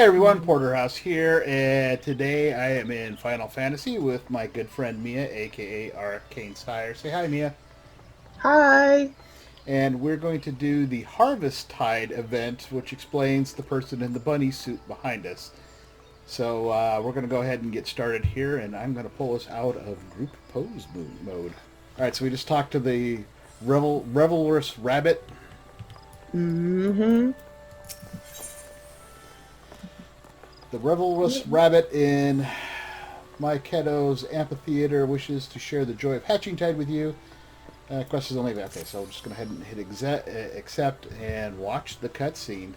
Hey everyone, Porterhouse here, and today I am in Final Fantasy with my good friend Mia, aka Arcane Sire. Say hi, Mia. Hi. And we're going to do the Harvest Tide event, which explains the person in the bunny suit behind us. So we're going to go ahead and get started here, and I'm going to pull us out of group pose mode. All right, so we just talked to the revelrous rabbit. Mm-hmm. The revelrous rabbit in my kiddo's amphitheater wishes to share the joy of hatching tide with you. Quest is only okay, so I'm just going to head and hit accept and watch the cutscene.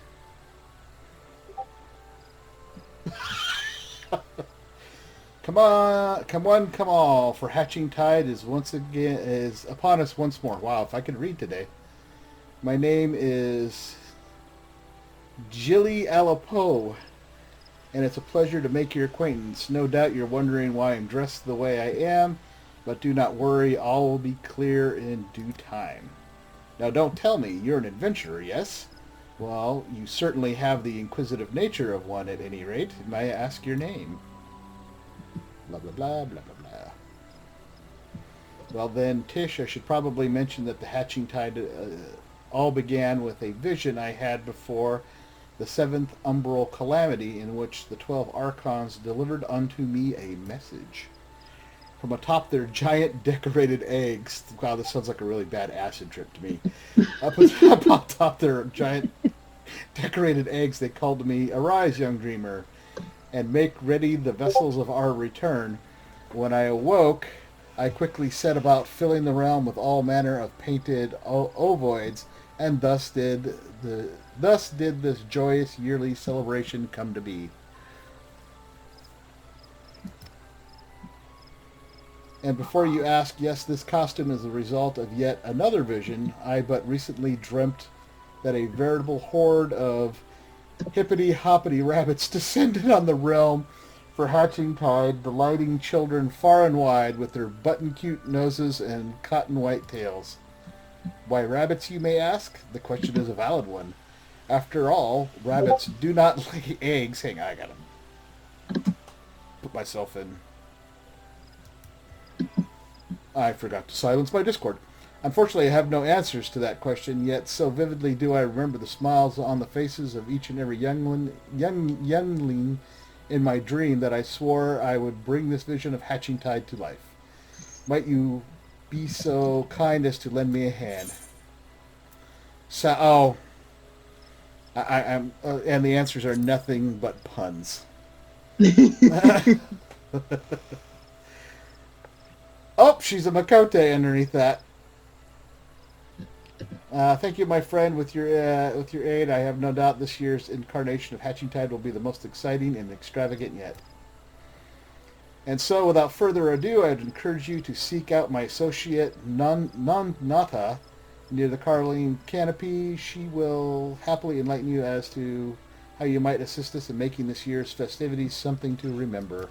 Come on, come on, come all! For hatching tide is upon us once more. Wow, if I could read today. My name is Jilly, and it's a pleasure to make your acquaintance. No doubt you're wondering why I'm dressed the way I am, but do not worry, all will be clear in due time. Now don't tell me, you're an adventurer, yes? Well, you certainly have the inquisitive nature of one at any rate. May I ask your name? Blah, blah, blah, blah, blah, blah. Well then, Tish, I should probably mention that the hatching tide all began with a vision I had before the seventh umbral calamity, in which the 12 archons delivered unto me a message. From atop their giant decorated eggs, wow, this sounds like a really bad acid trip to me. Up atop their giant decorated eggs, they called to me, "Arise, young dreamer, and make ready the vessels of our return." When I awoke, I quickly set about filling the realm with all manner of painted ovoids, and thus did this joyous yearly celebration come to be. And before you ask, yes, this costume is the result of yet another vision. I but recently dreamt that a veritable horde of hippity-hoppity rabbits descended on the realm for hatching tide, delighting children far and wide with their button-cute noses and cotton-white tails. Why rabbits, you may ask? The question is a valid one. After all, rabbits do not lay eggs. Hang on, I gotta put myself in. I forgot to silence my Discord. Unfortunately, I have no answers to that question, yet so vividly do I remember the smiles on the faces of each and every youngling in my dream that I swore I would bring this vision of hatching tide to life. Might you be so kind as to lend me a hand? So, I'm, and the answers are nothing but puns. Oh, she's a Makote underneath that. Thank you, my friend, with your aid. I have no doubt this year's incarnation of Hatching Tide will be the most exciting and extravagant yet. And so, without further ado, I'd encourage you to seek out my associate Nata near the Carling Canopy. She will happily enlighten you as to how you might assist us in making this year's festivities something to remember.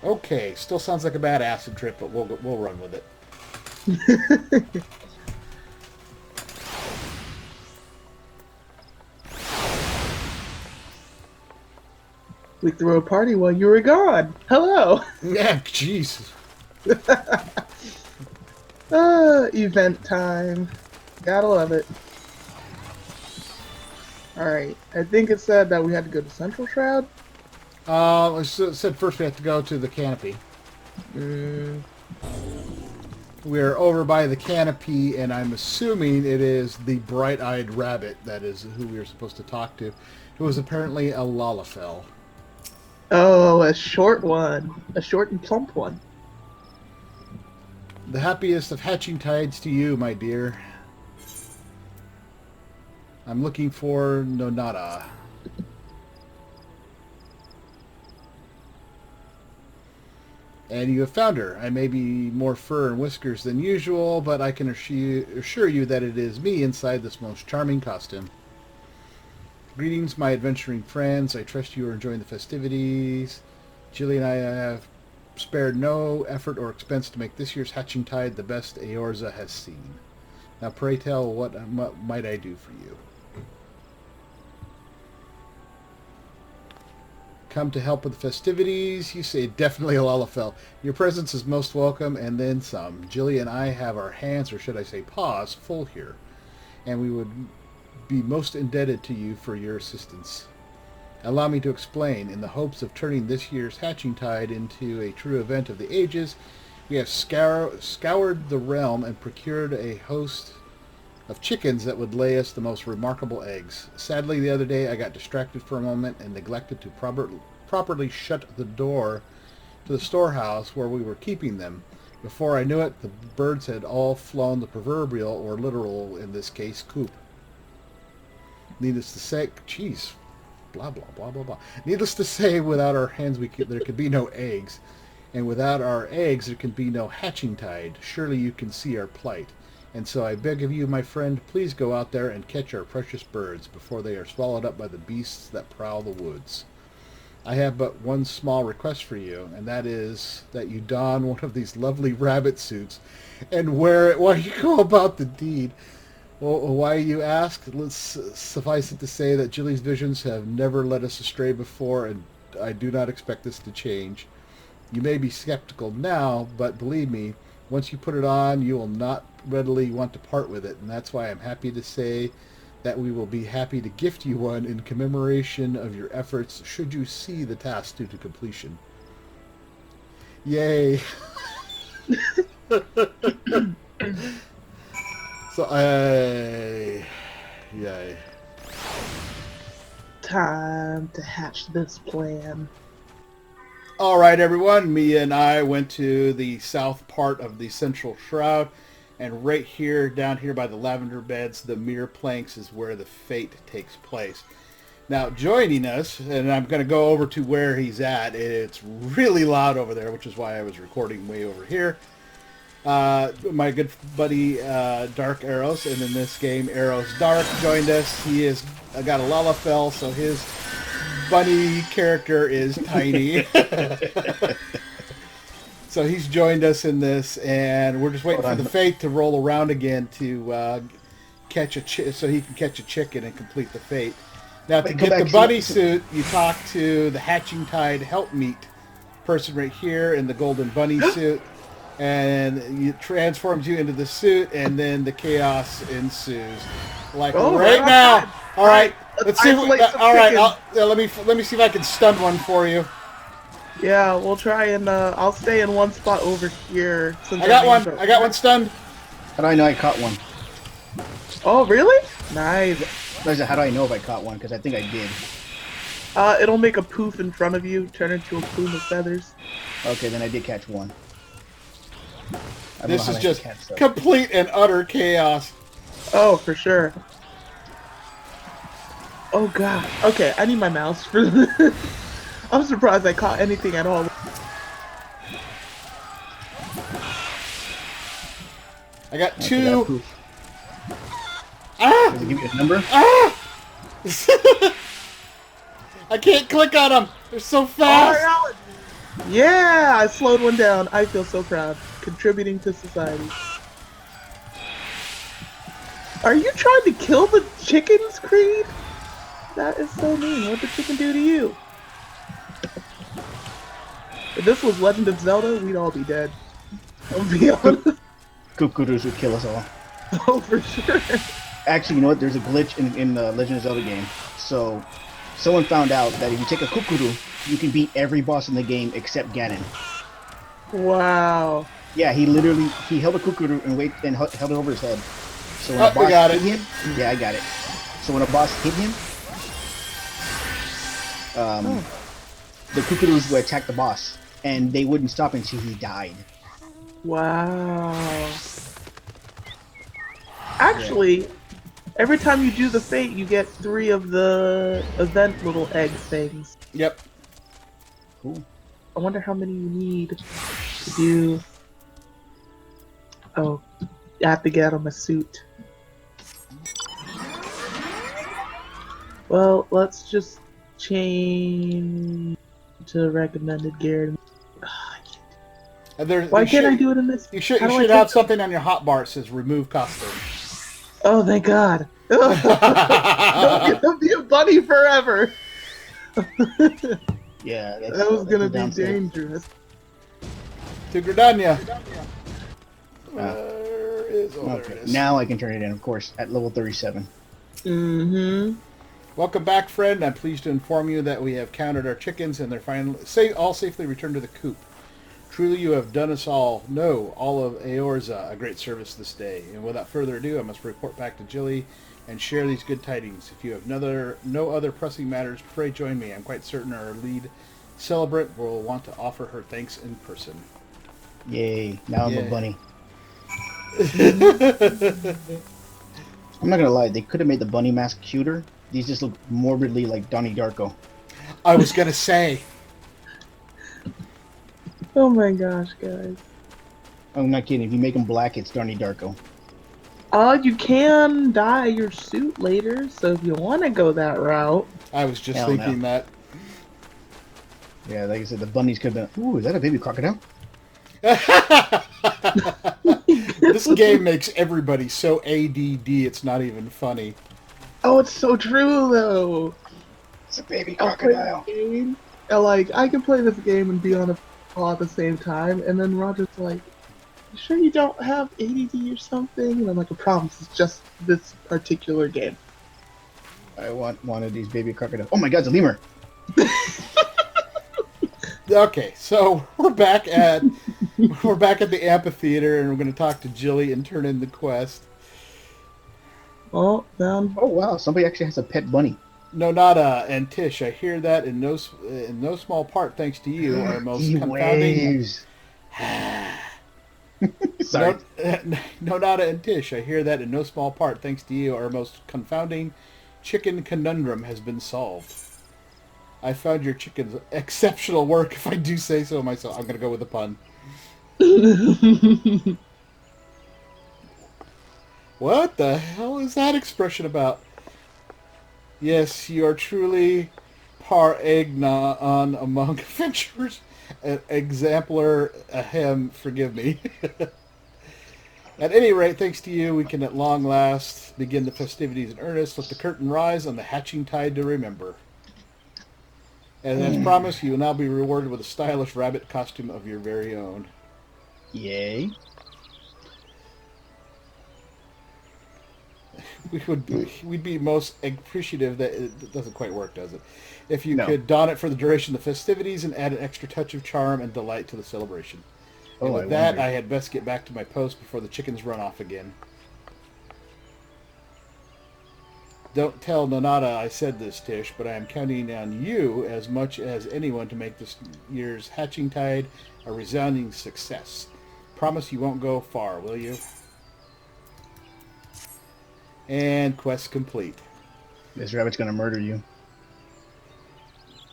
Okay, still sounds like a bad acid trip, but we'll run with it. We threw a party while you were gone. Hello. Yeah, jeez. Event time. Gotta love it. Alright. I think it said that we had to go to Central Shroud. It said first we have to go to the canopy. Mm, We're over by the canopy, and I'm assuming it is the bright-eyed rabbit that is who we were supposed to talk to. It was apparently a Lalafell. oh, a short one. A short and plump one. The happiest of hatching tides to you, my dear. I'm looking for Nonata. And you have found her. I may be more fur and whiskers than usual, but I can assure you that it is me inside this most charming costume. Greetings, my adventuring friends. I trust you are enjoying the festivities. Jilly and I have spared no effort or expense to make this year's Hatching Tide the best Eorza has seen. Now pray tell, what might I do for you? come to help with the festivities? You say definitely Lalafell. Your presence is most welcome, and then some. Jilly and I have our hands, or should I say paws, full here, and we would be most indebted to you for your assistance. Allow me to explain. In the hopes of turning this year's hatching tide into a true event of the ages, we have scoured the realm and procured a host of chickens that would lay us the most remarkable eggs. Sadly, the other day I got distracted for a moment and neglected to properly shut the door to the storehouse where we were keeping them. Before I knew it, the birds had all flown the proverbial, or literal in this case, coop. Needless to say, jeez, blah, blah, blah, blah, blah. Needless to say, without our hens there could be no eggs. And without our eggs, there can be no hatching tide. Surely you can see our plight. And so I beg of you, my friend, please go out there and catch our precious birds before they are swallowed up by the beasts that prowl the woods. I have but one small request for you, and that is that you don one of these lovely rabbit suits and wear it while you go about the deed. Well, why you ask? Let's suffice it to say that Jilly's visions have never led us astray before, and I do not expect this to change. You may be skeptical now, but believe me, once you put it on, you will not readily want to part with it, and that's why I'm happy to say that we will be happy to gift you one in commemoration of your efforts should you see the task due to completion. Yay! Yay. Time to hatch this plan. All right, everyone. Mia and I went to the south part of the central shroud, and right here, down here by the lavender beds, the mirror planks is where the fate takes place. Now, joining us, and I'm going to go over to where he's at. It's really loud over there, which is why I was recording way over here. My good buddy Dark Arrows, and in this game, Arrows Dark joined us. He is got a Lalafell, so his bunny character is tiny. So he's joined us in this, and we're just waiting for the fate to roll around again to catch so he can catch a chicken and complete the fate. Now, to get the bunny suit, you talk to the Hatching Tide helpmeet person right here in the golden bunny suit, and it transforms you into the suit, and then the chaos ensues. Like right now. All right. Let's see. All right. Let me see if I can stun one for you. Yeah, we'll try and I'll stay in one spot over here. I got one. I got one stunned. How do I know I caught one? Oh, really? Nice. How do I know if I caught one? Because I think I did. It'll make a poof in front of you, turn into a plume of feathers. Okay, then I did catch one. This is just complete and utter chaos. Oh, for sure. Oh god. Okay, I need my mouse for this. I'm surprised I caught anything at all. I got two. Does it give you a number? I can't click on them. They're so fast. Oh, yeah, I slowed one down. I feel so proud. Contributing to society. Are you trying to kill the chickens, Creed? That is so mean. What'd the chicken do to you? If this was Legend of Zelda, we'd all be dead. I'll be honest. Cuckoos would kill us all. Oh, for sure. Actually, you know what? There's a glitch in the Legend of Zelda game. So, someone found out that if you take a cuckoo, you can beat every boss in the game except Ganon. Wow. Yeah, he held a cuckoo and held it over his head. So when a boss hit him, yeah, I got it. So when a boss hit him, the cuckoos would attack the boss, and they wouldn't stop until he died. Wow. Actually, every time you do the fate, you get 3 of the event little egg things. Yep. Cool. I wonder how many you need to do. Oh, I have to get him a suit. Well, let's just change to recommended gear. Why can't I do it in this? You should have something on your hotbar that says remove costume. Oh, thank God. Don't be a bunny forever. Yeah, That was gonna the be downside. dangerous. To Gridania. Ah, Where is... Oh, there okay. it is. Now I can turn it in, of course, at level 37. Mm-hmm. Welcome back, friend. I'm pleased to inform you that we have counted our chickens and they're finally all safely returned to the coop. Truly, you have done us all of Eorza a great service this day. And without further ado, I must report back to Jilly and share these good tidings. If you have no other pressing matters, pray join me. I'm quite certain our lead celebrant will want to offer her thanks in person. Yay! Now I'm a Yeah. bunny. I'm not gonna lie, they could have made the bunny mask cuter. These just look morbidly like Donnie Darko. I was gonna say. Oh my gosh, guys. I'm not kidding. If you make them black, it's Donnie Darko. You can dye your suit later, so if you want to go that route. I was just Hell thinking that. Yeah, like I said, the bunnies could have been. Ooh, is that a baby crocodile? This game makes everybody so ADD, it's not even funny. Oh, it's so true, though. It's a baby I'll play crocodile. this game, and, like, I can play this game and be on a call at the same time, and then Roger's like, "You sure you don't have ADD or something?" And I'm like, "I promise, it's just this particular game." I want one of these baby crocodiles. Oh my god, it's a lemur! Okay, so we're back at the amphitheater, and we're going to talk to Jilly and turn in the quest. Oh, down. Oh wow, somebody actually has a pet bunny. Nonata and Tish, I hear that in no small part thanks to you, our most He confounding. waves. Sorry. Nonata and Tish, I hear that in no small part thanks to you, our most confounding chicken conundrum has been solved. I found your chickens exceptional work, if I do say so myself. I'm going to go with the pun. What the hell is that expression about? Yes, you are truly par egnon among adventurers. An exemplar, ahem, forgive me. At any rate, thanks to you, we can at long last begin the festivities in earnest. Let the curtain rise on the hatching tide to remember. And as promised, you will now be rewarded with a stylish rabbit costume of your very own. Yay. We'd be most appreciative that it doesn't quite work, does it? If you No. could don it for the duration of the festivities and add an extra touch of charm and delight to the celebration. And Oh, with I that, wonder. I had best get back to my post before the chickens run off again. Don't tell Nonata I said this, Tish, but I am counting on you as much as anyone to make this year's hatching tide a resounding success. Promise you won't go far, will you? And quest complete. This rabbit's gonna murder you.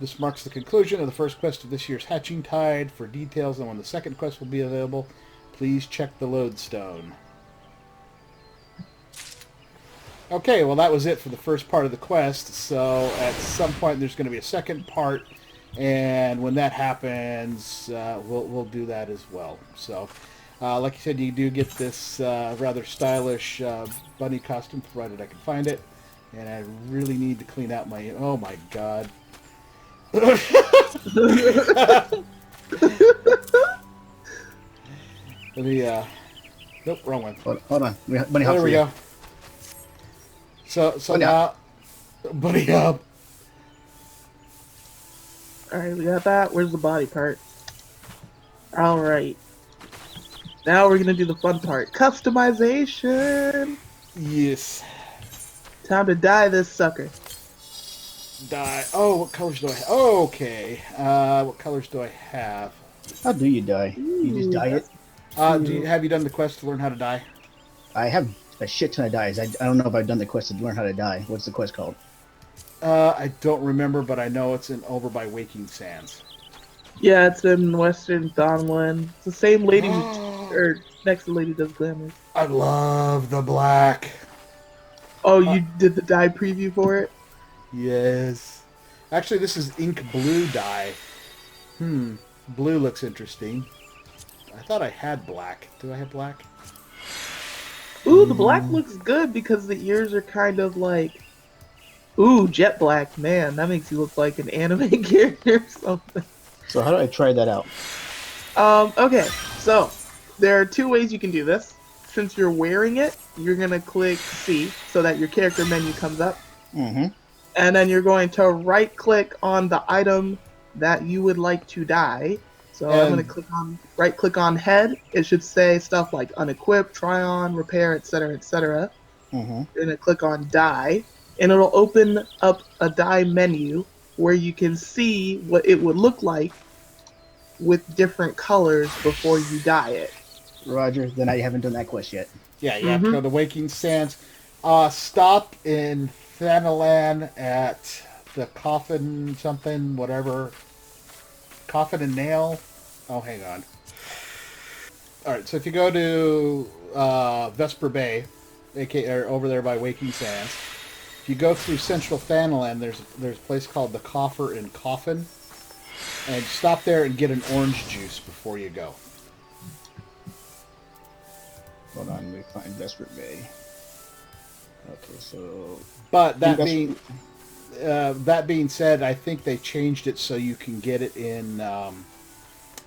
This marks the conclusion of the first quest of this year's hatching tide. For details on when the second quest will be available, please check the lodestone. Okay, well that was it for the first part of the quest, so at some point there's going to be a second part, and when that happens, we'll do that as well. So, like you said, you do get this rather stylish bunny costume, provided I can find it, and I really need to clean out my... Oh my god. Let me, nope, wrong one. Hold on. Bunny hop There for we you. go. So Bunny now, hop. bunny up. Alright, we got that. Where's the body part? Alright. Now we're gonna do the fun part. Customization! Yes. Time to dye this sucker. Die. Oh, what colors do I have? Oh, okay. What colors do I have? How do you die? You just dye it? Have you done the quest to learn how to die? I have a shit ton of dyes. I don't know if I've done the quest to learn how to dye. What's the quest called? I don't remember, but I know it's in over by Waking Sands. Yeah, it's in Western Dawnland. It's the same lady or next to Lady Does Glamour. I love the black. Oh, you did the dye preview for it? Yes. Actually, this is ink blue dye. Blue looks interesting. I thought I had black. Do I have black? Ooh, the black looks good because the ears are kind of like Ooh, jet black, man, that makes you look like an anime character or something. So how do I try that out? Okay, so there are two ways you can do this. Since you're wearing it, you're gonna click C so that your character menu comes up, Mm-hmm. and then you're going to right click on the item that you would like to dye. So I'm gonna And click on right click on head. It should say stuff like unequip, try on, repair, etc., etc. Mm-hmm. You're gonna click on dye, and it'll open up a dye menu where you can see what it would look like with different colors before you dye it. Roger, then I haven't done that quest yet. yeah, you have to Mm-hmm. go to Waking Sands. Stop in Thanalan at the coffin something, whatever. Coffin and nail. Oh, hang on. All right, so if you go to Vesper Bay, aka or over there by Waking Sands, if you go through Central Thanalan, there's a place called the Coffer and Coffin, and stop there and get an orange juice before you go. Hold on, let me find Desperate Bay. Okay, so But Invest- that being said, I think they changed it so you can get it in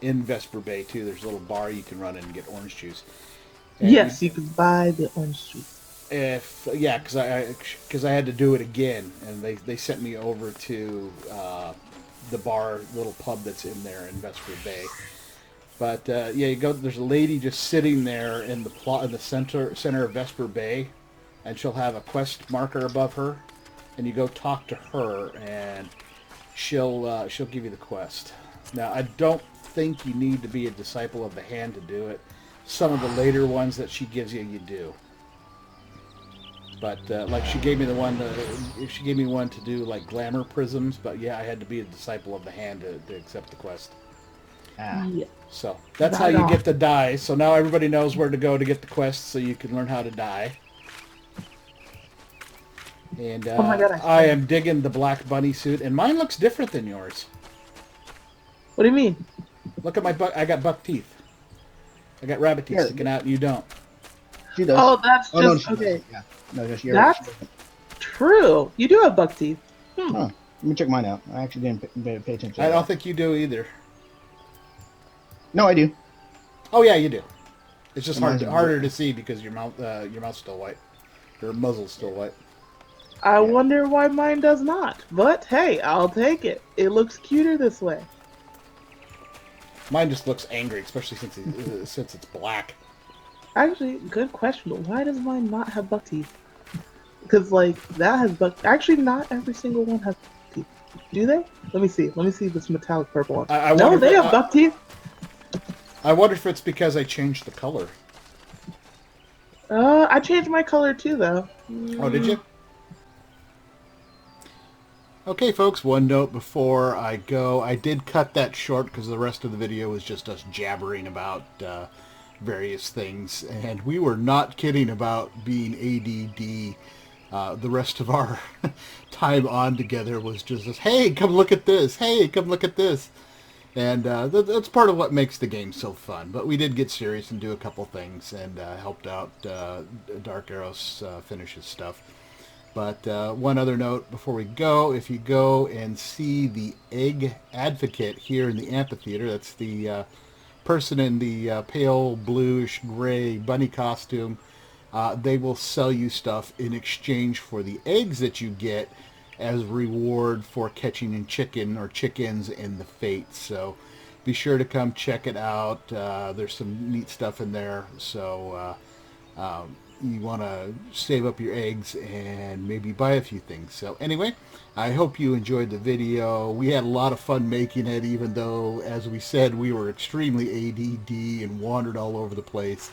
Vesper Bay too. There's a little bar you can run in and get orange juice. And Yes, you can buy the orange juice. because I had to do it again, and they sent me over to the bar, little pub that's in there in Vesper Bay. But yeah, you go. There's a lady just sitting there in the plot in the center of Vesper Bay, and she'll have a quest marker above her, and you go talk to her, and she'll give you the quest. Now, I don't think you need to be a disciple of the hand to do it. Some of the later ones that she gives you, you do. But like she gave me she gave me one to do like glamour prisms. But yeah, I had to be a disciple of the hand to accept the quest. Yeah. So that's how Right you on. get the dye. So now everybody knows where to go to get the quest, so you can learn how to dye. And Oh my god, I am digging the black bunny suit, and mine looks different than yours. What do you mean? Look at my buck. I got buck teeth. I got rabbit teeth Yeah. sticking out, and you don't. she does. Oh, that's Oh no, just she okay. doesn't. Yeah, no, just you're right. That's true. You do have buck teeth. Huh. Let me check mine out. I actually didn't pay attention. To I that. don't think you do either. No, I do. Oh yeah, you do. It's just Mine's harder to see because your mouth's still white. Your muzzle's still white. I wonder why mine does not. But hey, I'll take it. It looks cuter this way. Mine just looks angry, especially since it's black. Actually, good question. Why does mine not have buck teeth? Because like that has buck. Actually, not every single one has buck teeth. Do they? Let me see. Let me see this metallic purple one. I No, wonder they if have buck teeth. I wonder if it's because I changed the color. I changed my color too, though. Oh, did you? Okay, folks, one note before I go. I did cut that short because the rest of the video was just us jabbering about various things. And we were not kidding about being ADD. The rest of our time on together was just this, hey, come look at this. Hey, come look at this. And that's part of what makes the game so fun. But we did get serious and do a couple things and helped out Dark Arrows finish his stuff. But one other note before we go, if you go and see the Egg Advocate here in the amphitheater, that's the person in the pale bluish gray bunny costume, they will sell you stuff in exchange for the eggs that you get as reward for catching a chicken or chickens in the fate. So be sure to come check it out. There's some neat stuff in there. So you want to save up your eggs and maybe buy a few things. So anyway, I hope you enjoyed the video. We had a lot of fun making it, even though, as we said, we were extremely ADD and wandered all over the place.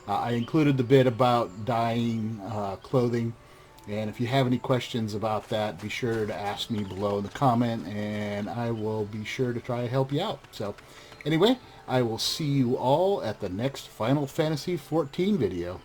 I included the bit about dyeing clothing. And if you have any questions about that, be sure to ask me below in the comment, and I will be sure to try to help you out. So anyway, I will see you all at the next Final Fantasy XIV video.